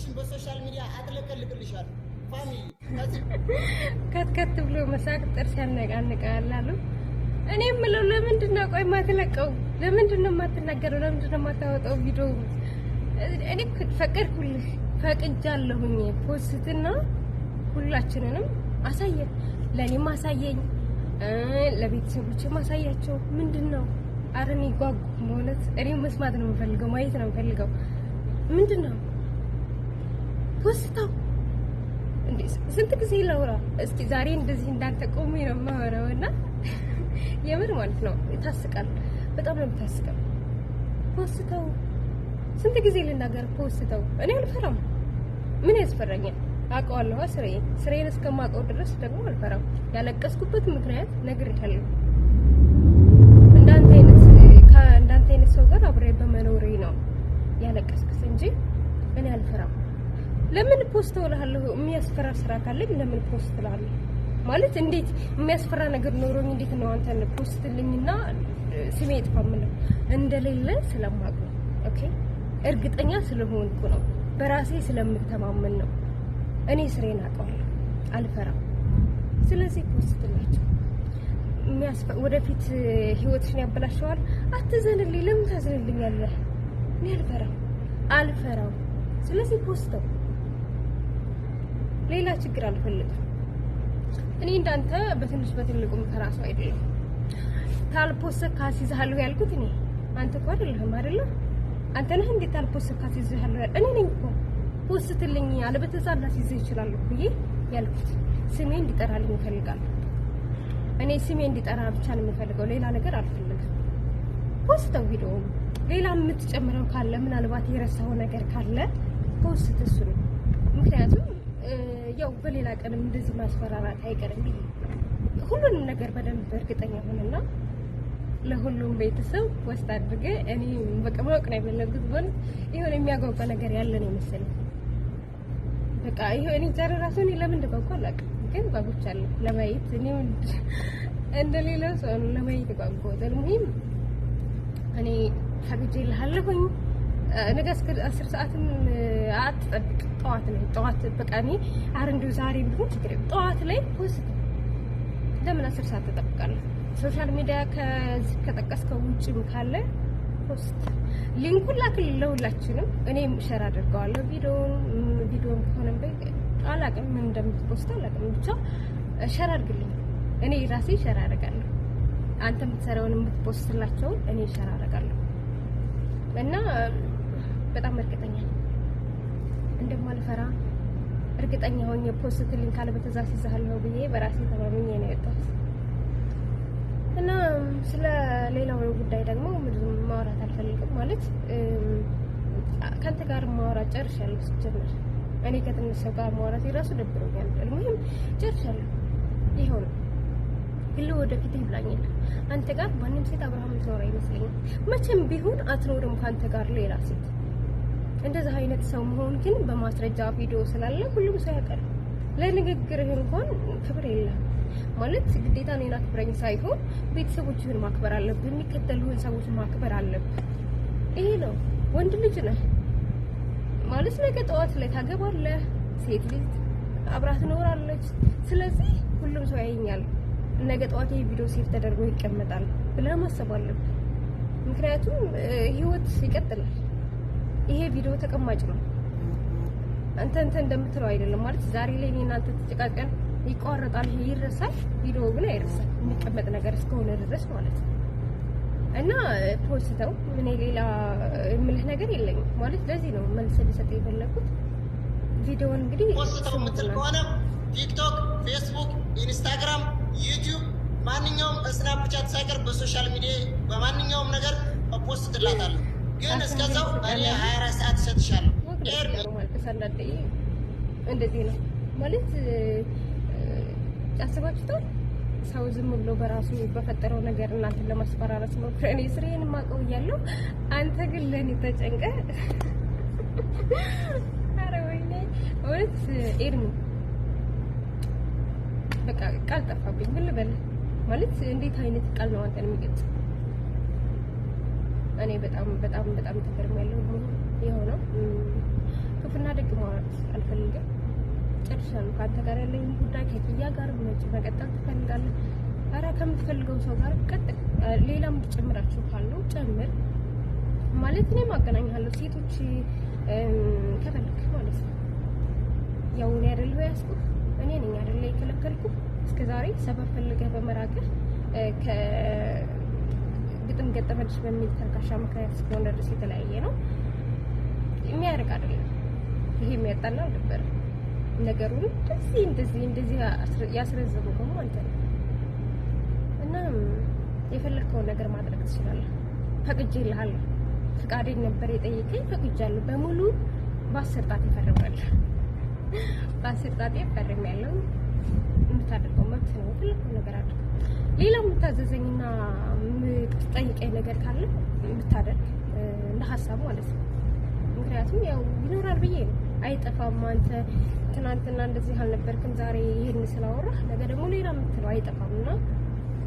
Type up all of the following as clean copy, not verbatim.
ቪዲዮዎችን በሶሻል ሚዲያ አጥለቀልቅልሻለሁ። ፋሚሊ ከትከት ብሎ መሳቅ ጥርስ ያነቃንቃል አሉ። እኔ የምለው ለምንድን ነው ቆይ የማትለቀው? ለምንድን ነው የማትናገረው? ለምንድን ነው የማታወጣው ቪዲዮ? እኔ ፈቀድኩልሽ፣ ፈቅጃለሁኝ። ፖስትና ሁላችንንም አሳየን። ለኔም አሳየኝ፣ ለቤተሰቦችም አሳያቸው። ምንድነው? አረ እኔ ጓጉ ማለት እኔ መስማት ነው የምፈልገው፣ ማየት ነው የምፈልገው። ምንድነው ፖስታው? እንዴ ስንት ጊዜ ላውራ? እስኪ ዛሬ እንደዚህ እንዳንተ ቆሜ ነው የማወራውና የምር ማለት ነው ታስቃል። በጣም ነው የምታስቀው። ፖስታው ስንት ጊዜ ልናገር? ፖስታው እኔ አልፈራም። ምን ያስፈራኛል? አውቀዋለሁ ስራዬን እስከማውቀው ድረስ ደግሞ አልፈራም። ያለቀስኩበት ምክንያት ነግሬሃለሁ። እንዳንተ አይነት ሰው ጋር አብሬ በመኖሬ ነው ያለቀስኩት እንጂ እኔ አልፈራም። ለምን ፖስት እላለሁ? የሚያስፈራ ስራ ካለኝ ለምን ፖስት እላለሁ? ማለት እንዴት የሚያስፈራ ነገር ኖሮኝ እንዴት ነው አንተን ፖስትልኝና ስሜ ይጥፋምለው? እንደሌለ ስለማውቅ ነው። ኦኬ እርግጠኛ ስለሆንኩ ነው። በራሴ ስለምተማመን ነው። እኔ ስሬን አውቀዋለሁ፣ አልፈራም። ስለዚህ ፖስትላችሁ ወደፊት ህይወትሽን ያበላሸዋል። አትዘንልኝ። ለምን ታዘንልኛለህ? እኔ አልፈራም። ስለዚህ ፖስተው ሌላ ችግር አልፈልግም። እኔ እንዳንተ በትንሽ በትልቁ ከራሱ አይደለም። ታልፖስት ካሲዝሃለሁ ያልኩት እኔ አንተ እኮ አይደለህም አይደለ? አንተ ነህ እንዴ ታልፖስት ካሲዝሃለሁ? እኔ ነኝ እኮ ፖስትልኝ አለበተዛ ላሲዝህ ይችላል ብዬ ያልኩት። ስሜ እንዲጠራልኝ እፈልጋለሁ። እኔ ስሜ እንዲጠራ ብቻ ነው የምፈልገው፣ ሌላ ነገር አልፈልግም። ፖስተው ቪዲዮ ሌላ የምትጨምረው ካለ ምናልባት የረሳው ነገር ካለ ፖስት እሱ ነው። ምክንያቱም ያው በሌላ ቀንም እንደዚህ ማስፈራራት አይቀርም ብዬ ሁሉንም ነገር በደንብ እርግጠኛ ሆነና ለሁሉም ቤተሰብ ወስድ አድርገ እኔ በቃ ማወቅ ነው የፈለጉት። ማለት ይሄን የሚያጓጓ ነገር ያለ ነው መሰለኝ። በቃ ይሄ እኔ ራሱ እኔ ለምን እንደጓጓ አላውቅም፣ ግን ጓጉቻለሁ ለማየት። እኔ እንደሌላው ሰው ለማየት ጓጉቻለሁ። ለምን እኔ ፈቅጄልሃለሁኝ ነገ እስከ 10 ሰዓትም አትጠብቅ። ጠዋት በቃ እኔ እንደው ዛሬ ቢሆን ችግር የለም። ጠዋት ላይ ፖስት ለምን 10 ሰዓት ተጠብቃለሁ? ሶሻል ሚዲያ ከጠቀስከው ውጭም ካለ ፖስት ሊንኩን ላክልኝ ለሁላችንም። እኔም ሼር አድርገዋለሁ ቪዲዮውን ከሆነ አላውቅም ምን እንደምትፖስት አላውቅም፣ ብቻ ሼር አድርግልኝ። እኔ ራሴ ሼር አደርጋለሁ። አንተ የምትሰራውን የምትፖስትላቸው እኔ ሼር አደርጋለሁ። እና በጣም እርግጠኛ እንደማልፈራ እርግጠኛ ሆኜ ፖስትልኝ ካለ በተዛዝ ይዛለሁ ብዬ በራሴ ተማምኜ ነው የወጣሁት። እና ስለ ሌላው ጉዳይ ደግሞ ምንም ማውራት አልፈልግም። ማለት ካንተ ጋር ማውራት ጨርሻለሁ። ሲጀምር እኔ ከትንሽ ሰው ጋር ማውራት የራሱ ደብሮኛል። ምንም ጨርሻለሁ። ይሄው ነው ሁሉ ወደፊት ይብላኛል። አንተ ጋር ማንም ሴት አብርሃም ትኖር አይመስለኝም። መቼም ቢሆን አትኖርም ካንተ ጋር ሌላ ሴት። እንደዛ አይነት ሰው መሆን ግን በማስረጃ ቪዲዮ ስላለ ሁሉም ሰው ያውቃል። ለንግግርህ እንኳን ክብር የለህም። ማለት ግዴታ እኔን አክብረኝ ሳይሆን ቤተሰቦችህን ማክበር አለብህ። የሚከተሉህን ሰዎች ማክበር አለብህ። ይሄ ነው። ወንድ ልጅ ነህ ማለት ነገ ጠዋት ላይ ታገባለህ። ሴት ልጅ አብራት ትኖራለች። ስለዚህ ሁሉም ሰው ያየኛል። ነገ ጠዋት ይሄ ቪዲዮ ሴፍ ተደርጎ ይቀመጣል ብለህ ማሰብ አለብህ። ምክንያቱም ህይወት ይቀጥላል። ይሄ ቪዲዮ ተቀማጭ ነው። አንተ እንደምትለው አይደለም። ማለት ዛሬ ላይ እኔ እናንተ ተጨቃጨን ይቋረጣል፣ ይሄ ይረሳል። ቪዲዮ ግን አይረሳም፣ የሚቀመጥ ነገር እስከሆነ ድረስ ማለት ነው። እና ፖስተው ምን ሌላ የምልህ ነገር የለኝም። ማለት ለዚህ ነው መልስ ልሰጥ የፈለኩት። ቪዲዮውን እንግዲህ ፖስተው የምትል ከሆነ ቲክቶክ፣ ፌስቡክ፣ ኢንስታግራም፣ ዩቲዩብ ማንኛውም ስናፕቻት ሳይቀር በሶሻል ሚዲያ በማንኛውም ነገር ፖስት ትላታለህ። ግን እስከዛው እኔ 24 ሰዓት እሰጥሻለሁ። እንደዚህ ነው ማለት አስባችሁታል? ሰው ዝም ብሎ በራሱ በፈጠረው ነገር እናንተን ለማስፈራራት ነው። እኔ ስሬን ማቀው እያለሁ አንተ ግን ለኔ ተጨንቀ። አረ ወይኔ ወይስ ኤርሚ በቃ ቃል ጠፋብኝ። ምን ልበል ማለት እንዴት አይነት ቃል ነው አንተን የሚገልጽ? እኔ በጣም ተገርሜያለሁ። የሆነው ክፉና ደግ ማውራት አልፈልግም። ጨርሻለሁ። ከአንተ ጋር ያለኝ ጉዳይ ከኪያ ጋር መቀጠል ትፈልጋለህ? ኧረ ከምትፈልገው ሰው ጋር ቀጥል። ሌላም ጨምራችሁ ካለው ጨምር ማለት እኔም አገናኝሃለሁ። ሴቶች ከፈልክ ማለት ነው። ያው እኔ አይደለሁ ያስኩት፣ እኔ ነኝ አይደለ የከለከልኩ። እስከዛሬ ሰበብ ፈልገህ በመራቅህ ከግጥም ገጠመልሽ በሚል ተርካሻ ምክንያት እስከሆነ ድረስ የተለያየ ነው። የሚያርቅ አይደለም ይሄ፣ የሚያጣላ ነበር። ነገሩን እንደዚህ ያስረዘመው ደግሞ አንተ ነው እና የፈለግከውን ነገር ማድረግ ትችላለህ። ፈቅጄልሃለሁ። ፍቃዴን ነበር የጠየቀኝ፣ ፈቅጃለሁ። በሙሉ በ10 ጣት ይፈርማል። በ10 ጣት ይፈርማለሁ። የምታደርገው መብት ነው። የፈለግከው ነገር አድርግ። ሌላ የምታዘዘኝና የምትጠይቀኝ ነገር ካለ ብታደርግ እንደ ሀሳብ ማለት ነው። ምክንያቱም ያው ይኖራል ብዬ ነው። አይጠፋም። አንተ ትናንትና እንደዚህ አልነበርክም፣ ዛሬ ይሄን ስላወራህ ነገ ደግሞ ሌላ የምትለው አይጠፋም። እና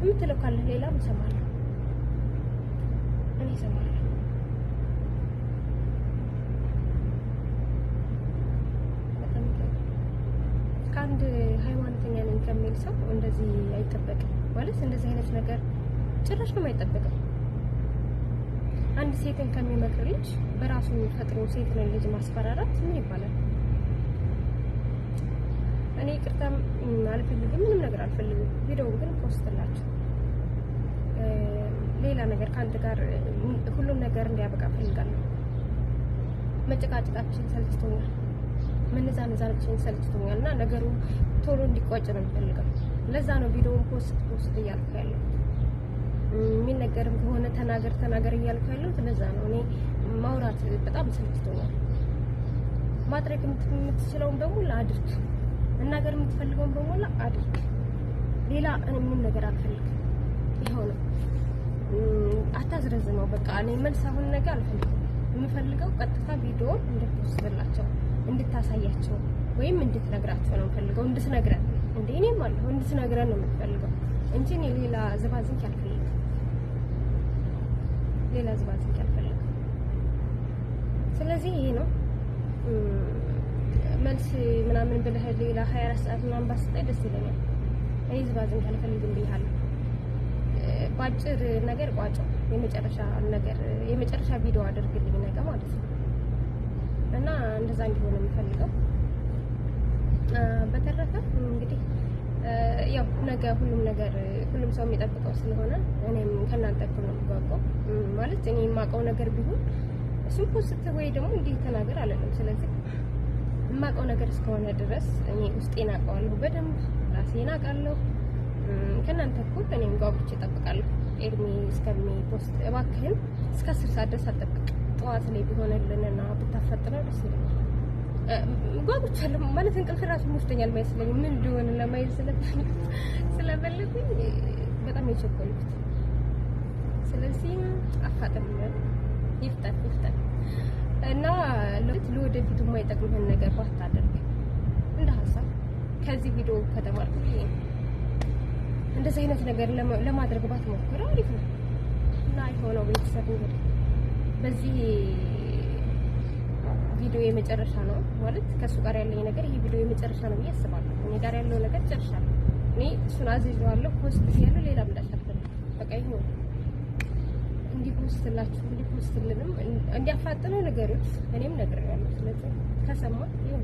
የምትለው ካለ ሌላ እሰማለሁ፣ እኔ እሰማለሁ። በጣም ከአንድ ሃይማኖተኛ ነኝ ከሚል ሰው እንደዚህ አይጠበቅም። ማለት እንደዚህ አይነት ነገር ጭራሽ ነው አይጠበቅም። አንድ ሴትን ከሚመክር ልጅ በራሱ ፈጥሮ ሴትን ልጅ ማስፈራራት ምን ይባላል? እኔ ይቅርታም አልፈልግም፣ ምንም ነገር አልፈልግም። ቪዲዮውን ግን ፖስትላችሁ ሌላ ነገር ከአንተ ጋር ሁሉም ነገር እንዲያበቃ ፈልጋለሁ። መጨቃጨቃችን ሰልችቶኛል፣ መነዛነዛችን ሰልችቶኛል እና ነገሩ ቶሎ እንዲቋጭ ነው የምፈልገው። ለዛ ነው ቪዲዮውን ፖስት እያልኩ ያለው። የሚነገርም ከሆነ ተናገር እያልኩ ያለሁት ለዛ ነው። እኔ ማውራት በጣም ሰልችቶኛል። ማድረግ የምትችለውን በሙሉ አድርግ፣ መናገር የምትፈልገውን በሙሉ አድርግ። ሌላ እኔ ምንም ነገር አልፈልግም። ይኸው ነው። አታዝረዝመው። በቃ እኔ መልስ አሁን ነገር አልፈልግም። የምፈልገው ቀጥታ ቪዲዮውን እንድትወስድላቸው፣ እንድታሳያቸው ወይም እንድትነግራቸው ነው የምፈልገው። እንድትነግረን እንዴ እኔም አለሁ እንድትነግረን ነው የምፈልገው እንጂ እኔ ሌላ ዝባዝንኪ አልፈልግም። ሌላ ዝባዝንኪ አልፈልግም። ስለዚህ ይሄ ነው መልስ ምናምን ብለህ ሌላ 24 ሰዓት ምናምን ባስጠይ ደስ ይለኛል። እኔ ዝባዝንኪ አልፈልግም ብያለሁ። ባጭር ነገር ቋጨው። የመጨረሻ ቪዲዮ አድርግልኝ ነገር ማለት ነው እና እንደዛ እንዲሆን የምፈልገው። በተረፈ እንግዲህ ያው ነገ ሁሉም ሰው የሚጠብቀው ስለሆነ እኔም ከእናንተ እኩል ነው የምጓጓው። ማለት እኔ የማውቀው ነገር ቢሆን እሱም ፖስት ወይ ደግሞ እንዲህ ተናገር አለለም። ስለዚህ የማውቀው ነገር እስከሆነ ድረስ እኔ ውስጤን አውቀዋለሁ በደንብ፣ ራሴን አውቃለሁ። ከእናንተ እኩል እኔም ጓጉቼ እጠብቃለሁ። ኤርሚ እስከሚፖስት እባክህን እስከ 10 ሰዓት ድረስ አጠብቅ። ጠዋት ላይ ቢሆንልንና ብታፈጥነው ደስ ይለኛል። ጓጉቻለሁ ማለት እንቅልፍ ራሱ ይወስደኛል አይመስለኝም። ምን እንደሆነ ለማየት ስለፈለኩኝ በጣም የቸኮልኩት። ስለዚህ አፋጥም ይፍጠን እና ለወደፊቱ የማይጠቅምህን ነገር ባታደርግ እንደ ሀሳብ ከዚህ ቪዲዮ ከተማርኩ እንደዚህ አይነት ነገር ለማድረግ ባትሞክር አሪፍ ነው እና የሆነው ቤተሰብ እንግዲህ በዚህ ቪዲዮ የመጨረሻ ነው ማለት ከሱ ጋር ያለኝ ነገር ይሄ ቪዲዮ የመጨረሻ ነው ብዬ አስባለሁ። እኔ ጋር ያለው ነገር ጨርሻለሁ። እኔ እሱን አዝዤዋለሁ። ፖስት ያለው ሌላ እንዳሻፈለ በቃ ይሁን እንዲፖስትልንም እንዲያፋጥነው ነገሮች እኔም ነግሬዋለሁ። ስለዚህ ከሰማ ይሁን